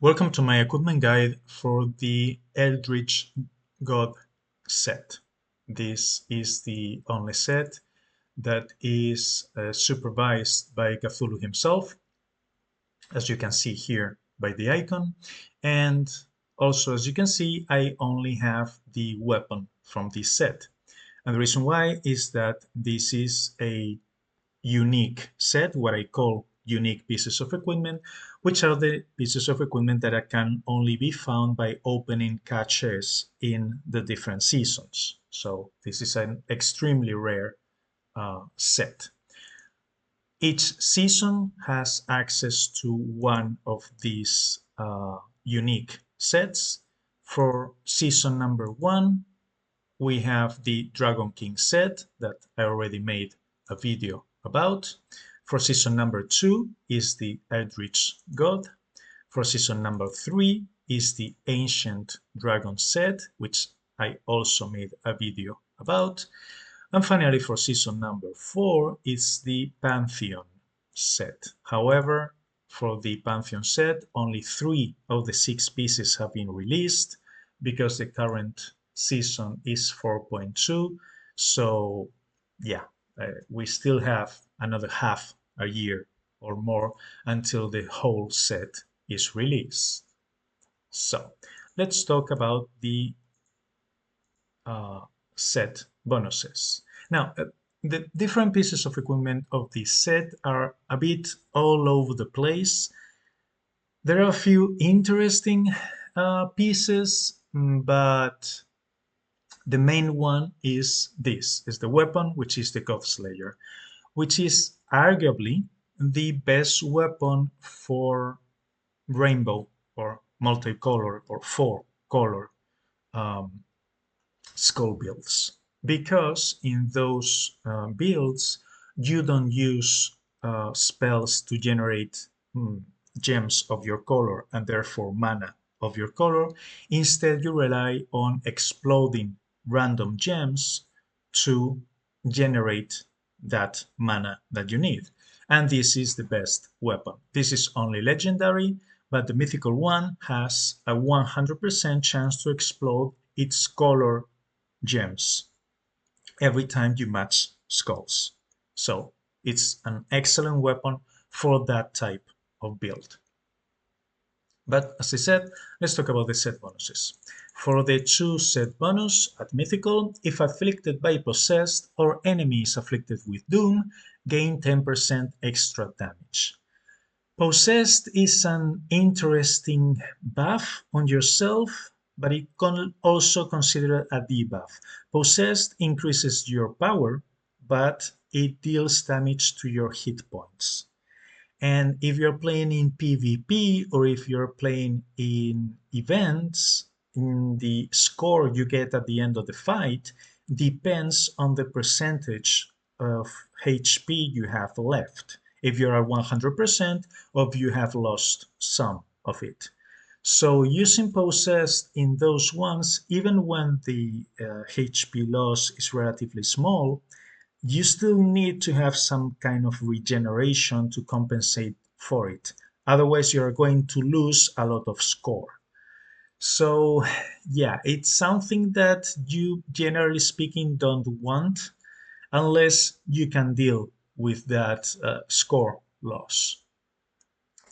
Welcome to my equipment guide for the Eldritch God set. This is the only set that is supervised by Cthulhu himself, as you can see here by the icon. And also, as you can see, I only have the weapon from this set. And the reason why is that this is a unique set, what I call unique pieces of equipment, which are the pieces of equipment that can only be found by opening caches in the different seasons. So this is an extremely rare set. Each season has access to one of these unique sets. For season number 1, we have the Dragon King set that I already made a video about. For season number 2 is the Eldritch God. For season number 3 is the Ancient Dragon set, which I also made a video about. And finally, for season number 4 is the Pantheon set. However, for the Pantheon set, only 3 of the 6 pieces have been released because the current season is 4.2. So, yeah, we still have another half a year or more until the whole set is released. So, let's talk about the uh, set bonuses. Now, the different pieces of equipment of this set are a bit all over the place. There are a few interesting pieces, but the main one is this, is the weapon, which is the Godslayer, which is arguably the best weapon for rainbow or multicolor or four color um, skull builds, because in those builds you don't use spells to generate gems of your color and therefore mana of your color. Instead, you rely on exploding random gems to generate that mana that you need. And this is the best weapon. This is only legendary, but the mythical one has a 100% chance to explode its color gems every time you match skulls. So it's an excellent weapon for that type of build. But as I said, let's talk about the set bonuses. For the 2 set bonus at Mythical, if afflicted by Possessed or enemy is afflicted with Doom, gain 10% extra damage. Possessed is an interesting buff on yourself, but it can also consider a debuff. Possessed increases your power, but it deals damage to your hit points. And if you're playing in PvP or if you're playing in events, in the score you get at the end of the fight depends on the percentage of HP you have left. If you're at 100% or if you have lost some of it. So using Possessed in those ones, even when the HP loss is relatively small, you still need to have some kind of regeneration to compensate for it. Otherwise, you're going to lose a lot of score. So, yeah, it's something that you, generally speaking, don't want unless you can deal with that score loss.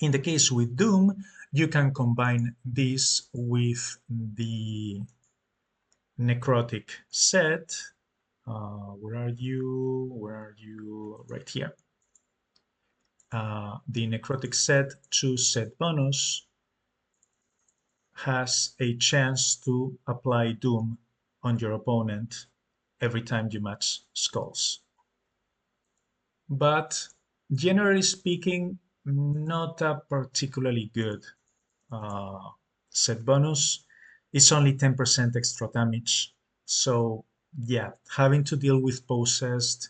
In the case with Doom, you can combine this with the Necrotic set. Where are you? Where are you? Right here. The Necrotic set 2 set bonus has a chance to apply Doom on your opponent every time you match skulls. But generally speaking, not a particularly good uh, set bonus. It's only 10% extra damage. So yeah, having to deal with Possessed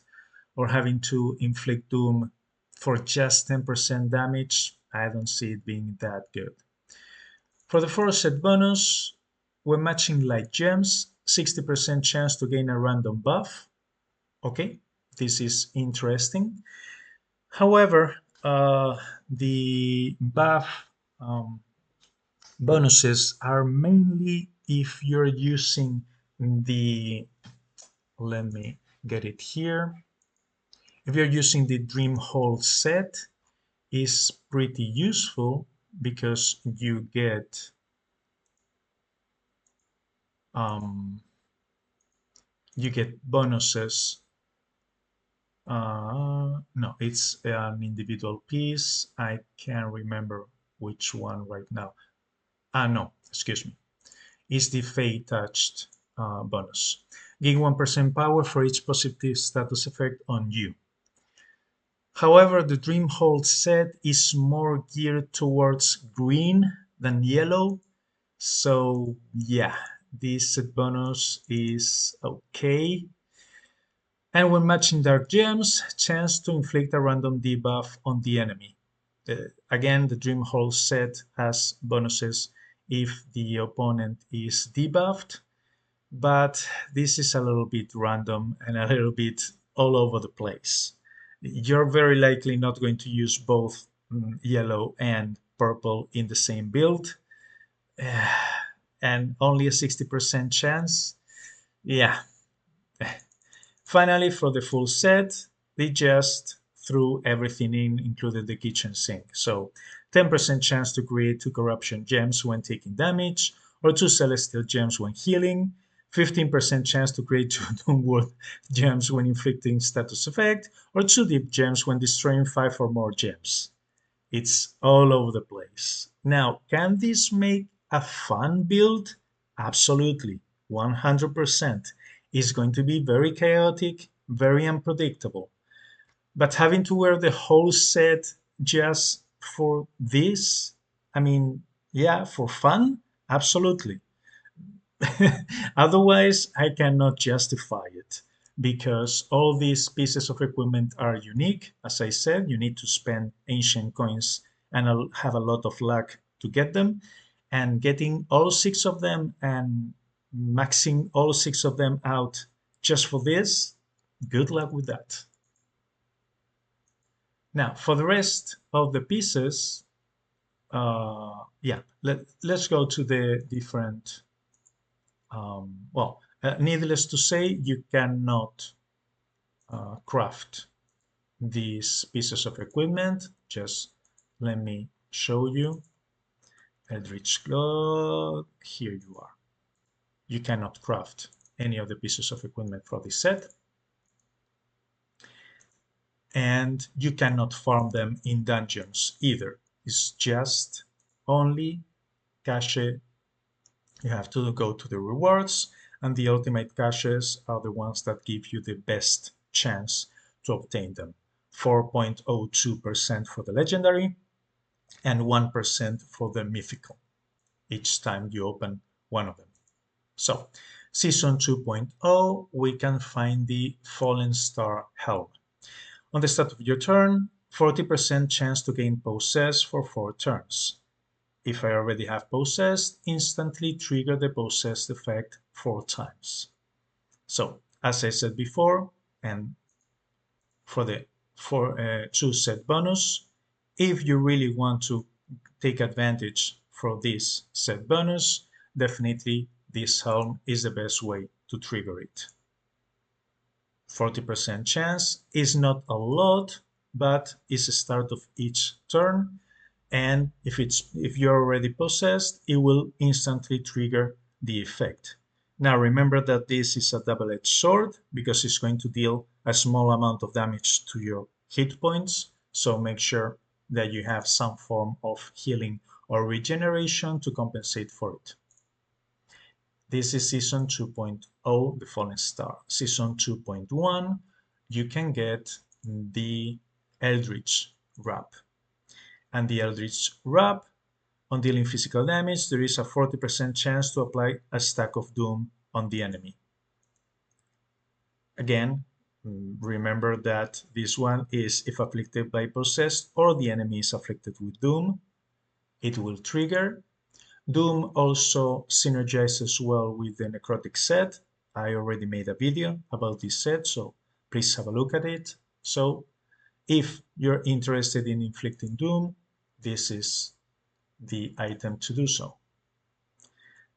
or having to inflict Doom for just 10% damage, I don't see it being that good. For the 4 set bonus, when matching light gems, 60% chance to gain a random buff. Okay, this is interesting. However, the buff Bonuses are mainly if you're using the, let me get it here. If you're using the Dream Hole set, is pretty useful because um, you get bonuses. No, it's an individual piece. I can't remember which one right now. No, excuse me. It's the Fate Touched bonus. Gain 1% power for each positive status effect on you. However, the Dreamhold set is more geared towards green than yellow. So yeah, this set bonus is okay. And when matching dark gems, chance to inflict a random debuff on the enemy. Again, the Dreamhold set has bonuses if the opponent is debuffed, but this is a little bit random and a little bit all over the place. You're very likely not going to use both yellow and purple in the same build, and only a 60% chance. Yeah. Finally, for the full set, they just threw everything in, included the kitchen sink. So 10% chance to create 2 corruption gems when taking damage, or 2 celestial gems when healing, 15% chance to create 2 doomwood gems when inflicting status effect, or 2 deep gems when destroying 5 or more gems. It's all over the place. Now, can this make a fun build? Absolutely, 100%. It's going to be very chaotic, very unpredictable. But having to wear the whole set just for this, I mean, yeah, for fun? Absolutely. Otherwise, I cannot justify it because all these pieces of equipment are unique. As I said, you need to spend ancient coins and have a lot of luck to get them. And getting all 6 of them and maxing all 6 of them out just for this, good luck with that. Now, for the rest of the pieces, yeah, let's go to the different needless to say, you cannot craft these pieces of equipment. Just let me show you. Eldritch Cloth, here you are. You cannot craft any of the pieces of equipment for this set. And you cannot farm them in dungeons either. It's just only cache. You have to go to the rewards, and the ultimate caches are the ones that give you the best chance to obtain them. 4.02% for the legendary and 1% for the mythical each time you open one of them. So, Season 2.0, we can find the Fallen Star Helm. On the start of your turn, 40% chance to gain Possess for 4 turns. If I already have Possessed, instantly trigger the Possessed effect 4 times. So, as I said before, and for the 2 set bonus, if you really want to take advantage for this set bonus, definitely this helm is the best way to trigger it. 40% chance is not a lot, but it's the start of each turn, and if you're already possessed, it will instantly trigger the effect. Now remember that this is a double-edged sword because it's going to deal a small amount of damage to your hit points, so make sure that you have some form of healing or regeneration to compensate for it. This is Season 2.0, the Fallen Star. Season 2.1, you can get the Eldritch Wrap. And the Eldritch Wrap, on dealing physical damage, there is a 40% chance to apply a stack of Doom on the enemy. Again, remember that this one is if afflicted by Possessed or the enemy is afflicted with Doom, it will trigger. Doom also synergizes well with the Necrotic set. I already made a video about this set, so please have a look at it. So if you're interested in inflicting Doom, this is the item to do so.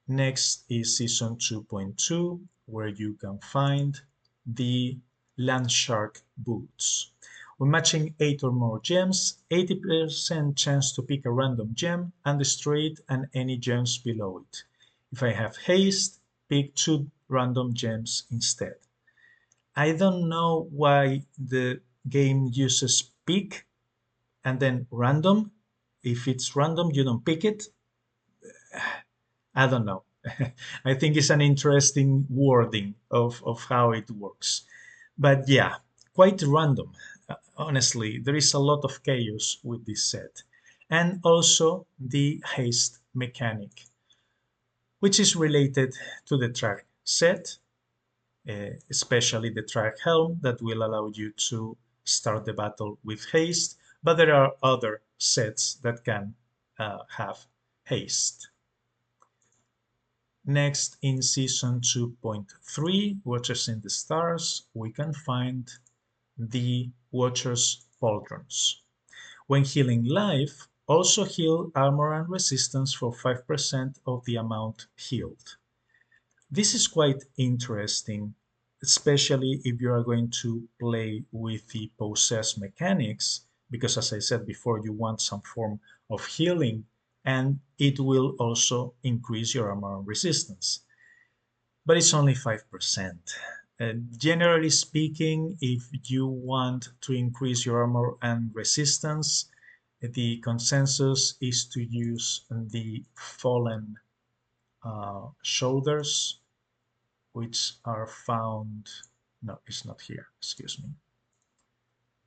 Next is Season 2.2, where you can find the Landshark boots. When matching 8 or more gems, 80% chance to pick a random gem and destroy it and any gems below it. If I have haste, pick 2 random gems instead. I don't know why the game uses pick and then random. If it's random, you don't pick it. I don't know. I think it's an interesting wording of how it works. But yeah, quite random. Honestly, there is a lot of chaos with this set. And also the haste mechanic, which is related to the track set, especially the track helm that will allow you to start the battle with haste. But there are other sets that can have haste. Next, in Season 2.3, Watchers in the Stars, we can find the Watcher's Pauldrons. When healing life, also heal armor and resistance for 5% of the amount healed. This is quite interesting, especially if you are going to play with the possess mechanics, because as I said before, you want some form of healing, and it will also increase your armor and resistance. But it's only 5%. Generally speaking, if you want to increase your armor and resistance, the consensus is to use the fallen shoulders, which are found. No, it's not here. Excuse me.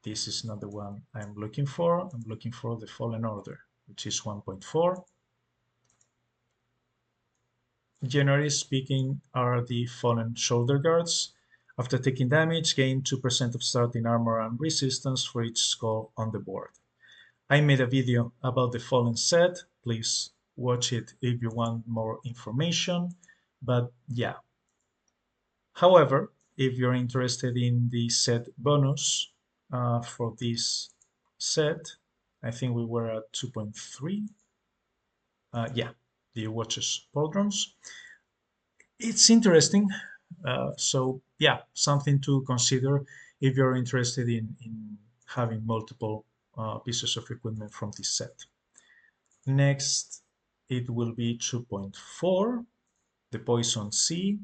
This is not the one I'm looking for. I'm looking for the fallen order, which is 1.4. Generally speaking, are the fallen shoulder guards. After taking damage, gain 2% of starting armor and resistance for each skull on the board. I made a video about the fallen set. Please watch it if you want more information. But yeah. However, if you're interested in the set bonus for this set, I think we were at 2.3. Yeah, the Watchers Pauldrons. It's interesting. So yeah, something to consider if you're interested in having multiple pieces of equipment from this set. Next, it will be 2.4, the Poison Sea,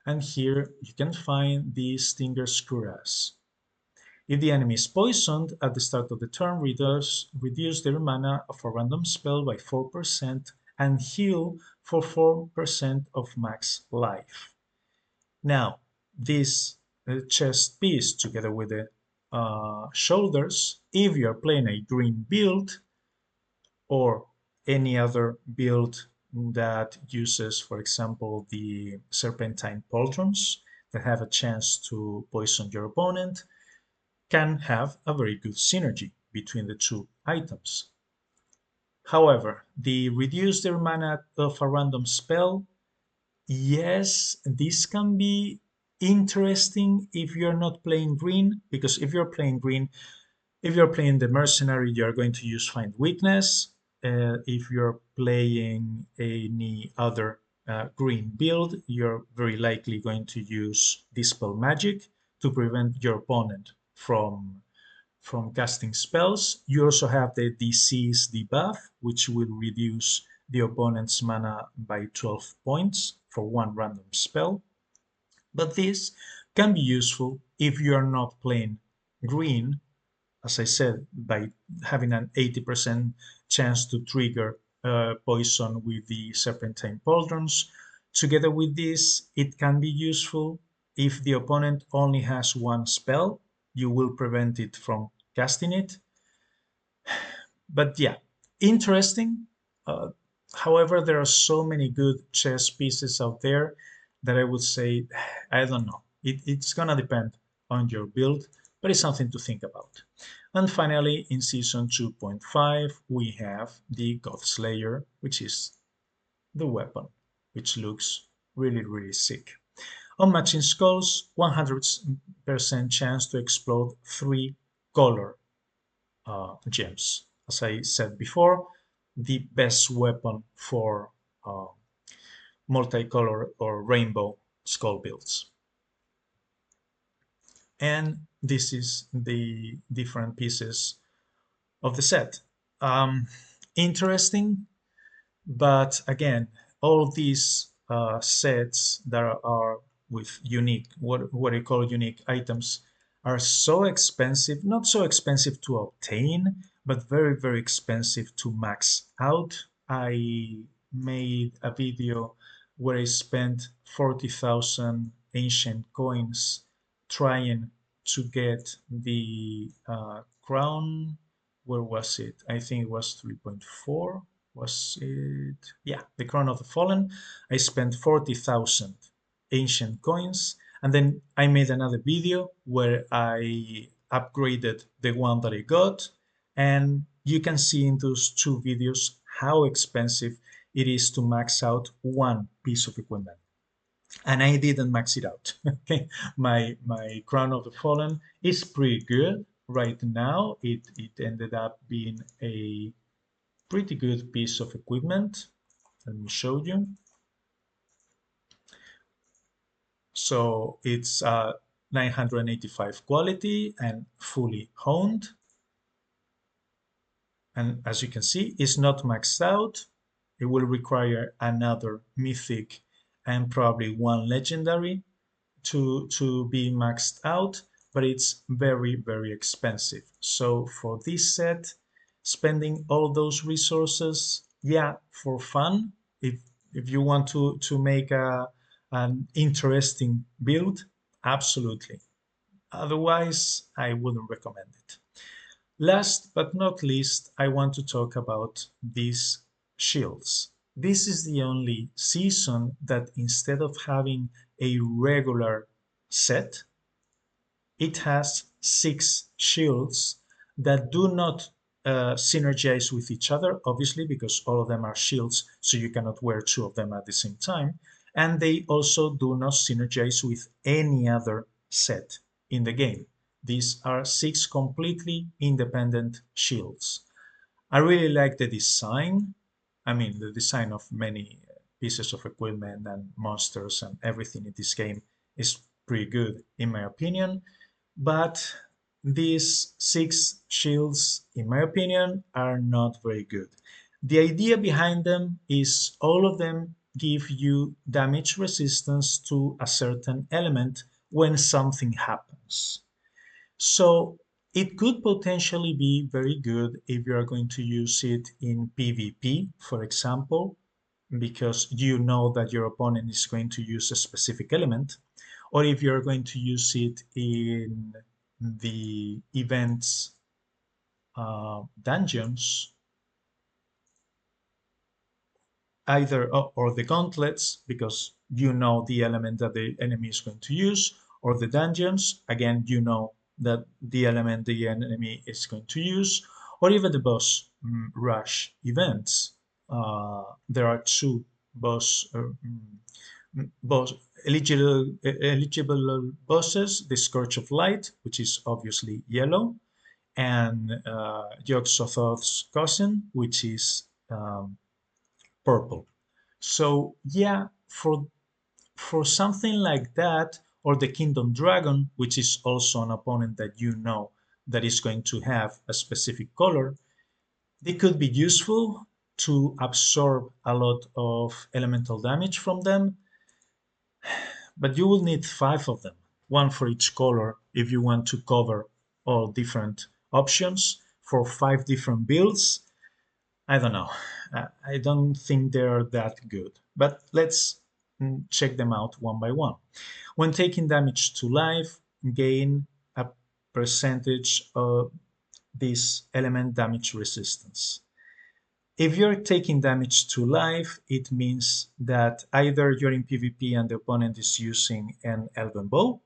and here you can find the Stinger's Cuirass. If the enemy is poisoned at the start of the turn, reduce their mana of a random spell by 4% and heal for 4% of max life. Now, this chest piece together with the shoulders, if you are playing a green build or any other build that uses, for example, the Serpentine Pauldrons that have a chance to poison your opponent, can have a very good synergy between the two items. However, the reduce their mana of a random spell, yes, this can be interesting if you're not playing green, because if you're playing green, if you're playing the mercenary, you're going to use find weakness. If you're playing any other green build, you're very likely going to use dispel magic to prevent your opponent from casting spells. You also have the disease debuff, which will reduce the opponent's mana by 12 points for one random spell. But this can be useful if you are not playing green, as I said, by having an 80% chance to trigger poison with the Serpentine Pauldrons. Together with this, it can be useful if the opponent only has one spell, you will prevent it from casting it. But yeah, interesting. Uh, However, there are so many good chess pieces out there that I would say, I don't know. It's gonna depend on your build, but it's something to think about. And finally, in Season 2.5, we have the Godslayer, which is the weapon, which looks really, really sick. On matching skulls, 100% chance to explode 3 color gems. As I said before, the best weapon for uh, multicolor or rainbow skull builds. And this is the different pieces of the set. Um, Interesting, but again, all these sets that are with unique, what I call unique items, are so expensive, not so expensive to obtain, but very, very expensive to max out. I made a video where I spent 40,000 ancient coins trying to get the crown. Where was it? I think it was 3.4. Was it? Yeah, the Crown of the Fallen. I spent 40,000 ancient coins, and then I made another video where I upgraded the one that I got, and you can see in those two videos how expensive it is to max out one piece of equipment. And I didn't max it out. Okay, my Crown of the Fallen is pretty good right now. It ended up being a pretty good piece of equipment. Let me show you. So it's 985 quality and fully honed. And as you can see, it's not maxed out. It will require another mythic and probably one legendary to be maxed out, but it's very, very expensive. So for this set, spending all those resources, yeah, for fun, if you want to make an interesting build, absolutely. Otherwise, I wouldn't recommend it. Last but not least, I want to talk about these shields. This is the only season that instead of having a regular set, it has 6 shields that do not synergize with each other, obviously, because all of them are shields, so you cannot wear 2 of them at the same time. And they also do not synergize with any other set in the game. These are 6 completely independent shields. I really like the design. I mean, the design of many pieces of equipment and monsters and everything in this game is pretty good, in my opinion. But these 6 shields, in my opinion, are not very good. The idea behind them is all of them give you damage resistance to a certain element when something happens. So it could potentially be very good if you are going to use it in PvP, for example, because you know that your opponent is going to use a specific element, or if you're going to use it in the events dungeons, either or the gauntlets, because you know the element that the enemy is going to use, or the dungeons, again, you know that the element the enemy is going to use, or even the boss rush events. There are 2 boss eligible bosses: the Scourge of Light, which is obviously yellow, and Yog-Sothoth's cousin, which is purple. So yeah, for something like that, or the Kingdom Dragon, which is also an opponent that you know that is going to have a specific color, they could be useful to absorb a lot of elemental damage from them, but you will need 5 of them, one for each color, if you want to cover all different options for 5 different builds. I don't know. I don't think they're that good, but let's check them out one by one. When taking damage to life, gain a percentage of this element damage resistance. If you're taking damage to life, it means that either you're in PvP and the opponent is using an Elven Bow,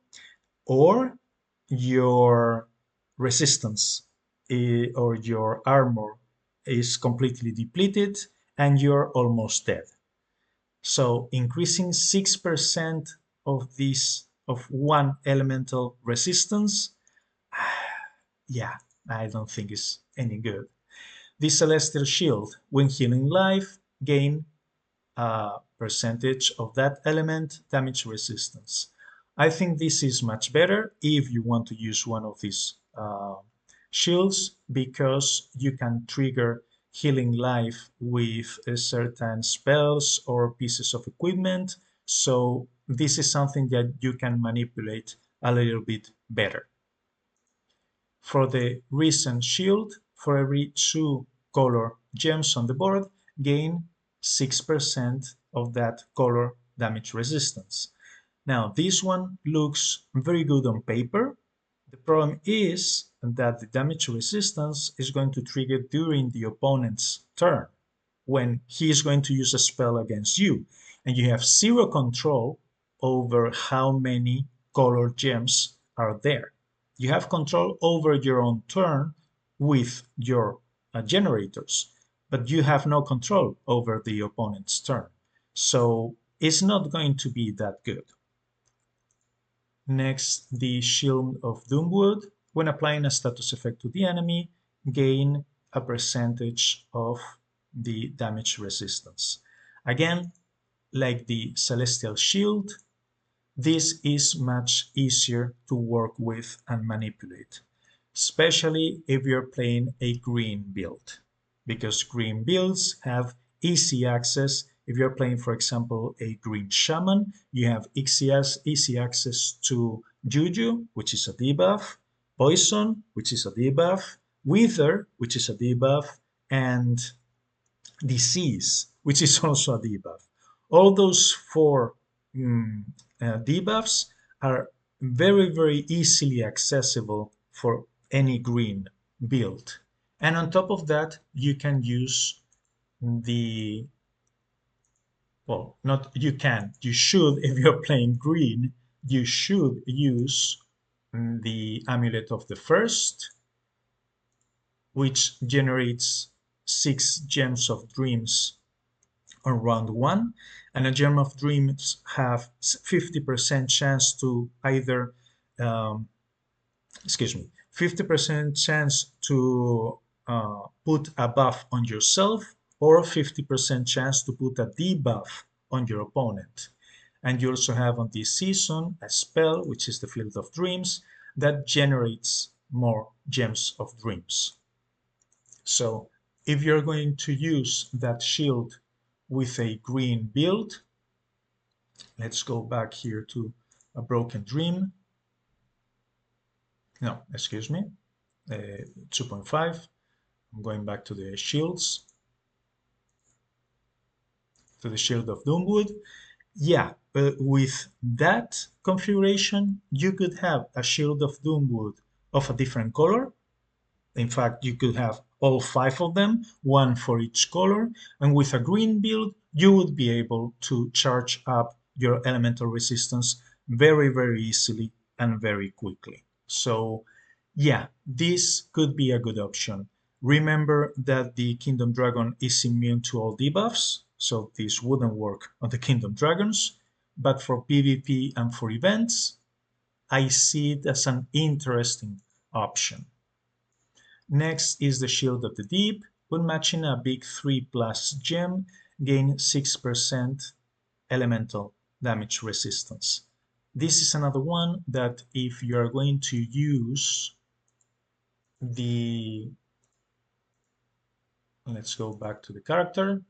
or your resistance or your armor is completely depleted and you're almost dead. So increasing 6% of this of one elemental resistance, yeah, I don't think it's any good. The Celestial Shield, when healing life, gain percentage of that element damage resistance. I think this is much better if you want to use one of these shields because you can trigger healing life with certain spells or pieces of equipment. So this is something that you can manipulate a little bit better. For the recent shield, for every 2 color gems on the board, gain 6% of that color damage resistance. Now, this one looks very good on paper. The problem is that the damage resistance is going to trigger during the opponent's turn when he is going to use a spell against you, and you have zero control over how many color gems are there. You have control over your own turn with your generators, but you have no control over the opponent's turn. So it's not going to be that good. Next, the Shield of Doomwood. When applying a status effect to the enemy, gain a percentage of the damage resistance. Again, like the Celestial Shield, this is much easier to work with and manipulate, especially if you're playing a green build, because green builds have easy access. If you're playing, for example, a green shaman, you have easy access to Juju, which is a debuff, Poison, which is a debuff, Wither, which is a debuff, and Disease, which is also a debuff. All those four debuffs are very, very easily accessible for any green build. And on top of that, you can use the, well, not you can, you should, if you're playing green, you should use the Amulet of the First, which generates 6 Gems of Dreams on round 1, and a Gem of Dreams have 50% chance to either um, 50% chance to put a buff on yourself or 50% chance to put a debuff on your opponent. And you also have on this season a spell, which is the Field of Dreams, that generates more Gems of Dreams. So if you're going to use that shield with a green build, let's go back here to a Broken Dream. No, excuse me, 2.5. I'm going back to the shields, to the Shield of Doomwood. Yeah, but with that configuration, you could have a Shield of Doomwood of a different color. In fact, you could have all 5 of them, one for each color. And with a green build, you would be able to charge up your elemental resistance very, very easily and very quickly. So yeah, this could be a good option. Remember that the Kingdom Dragon is immune to all debuffs, so this wouldn't work on the Kingdom Dragons. But for PvP and for events, I see it as an interesting option. Next is the Shield of the Deep. When matching a big 3+ gem, gain 6% elemental damage resistance. This is another one that if you are going to use the, let's go back to the character.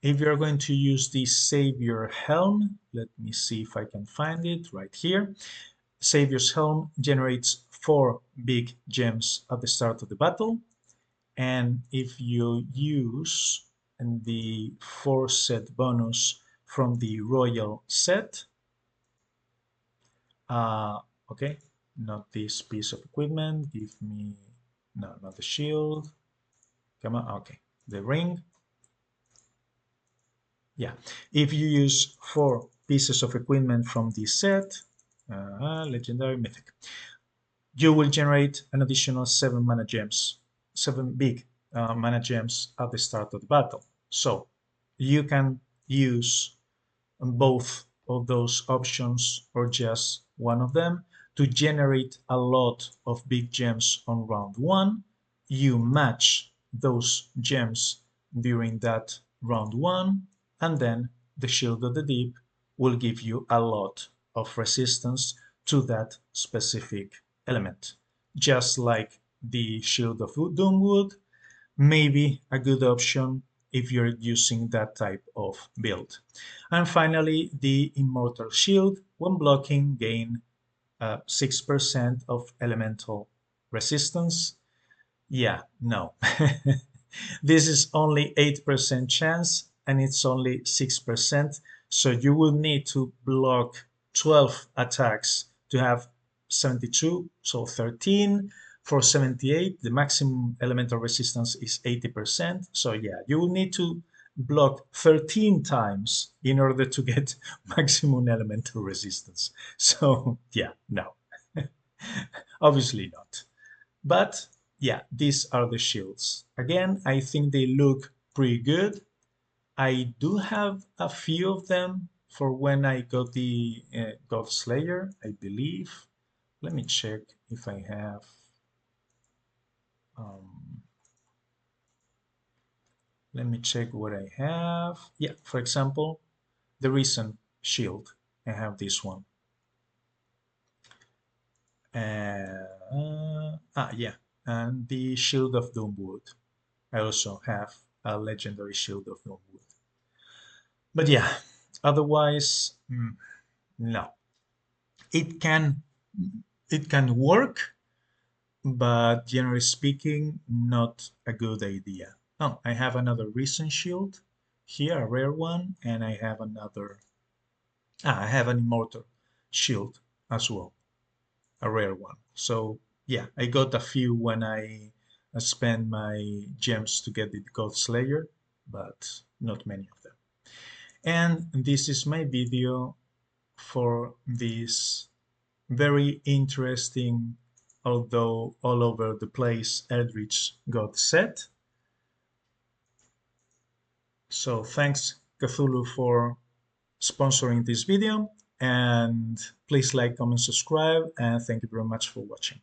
If you're going to use the Savior Helm, let me see if I can find it right here. Savior's Helm generates 4 big gems at the start of the battle. And if you use the 4 set bonus from the Royal set, okay, not this piece of equipment, give me, no, not the shield, come on, okay, the ring. Yeah, if you use 4 pieces of equipment from this set, legendary, mythic, you will generate an additional 7 mana gems, 7 big mana gems at the start of the battle. So you can use both of those options or just one of them to generate a lot of big gems on round 1. You match those gems during that round 1, and then the Shield of the Deep will give you a lot of resistance to that specific element. Just like the Shield of Doomwood, maybe a good option if you're using that type of build. And finally, the Immortal Shield, when blocking, gain 6% of elemental resistance. Yeah, no. This is only 8% chance and it's only 6%. So you will need to block 12 attacks to have 72, so 13 for 78. The maximum elemental resistance is 80%. So yeah, you will need to block 13 times in order to get maximum elemental resistance. So yeah, no, obviously not. But yeah, these are the shields. Again, I think they look pretty good. I do have a few of them for when I got the God Slayer, I believe. Let me check if I have. Um, Let me check what I have. Yeah, for example, the recent shield. I have this one. Yeah, and the Shield of Doomwood. I also have a legendary Shield of Doomwood. But yeah, otherwise, no. It can it can work, but generally speaking, not a good idea. Oh, I have another recent shield here, a rare one, and I have another. I have an immortal shield as well, a rare one. So yeah, I got a few when I spent my gems to get the Gold Slayer, but not many of them. And this is my video for this very interesting, although all over the place, Eldritch God set. So thanks Cthulhu for sponsoring this video, and please like, comment, subscribe, and thank you very much for watching.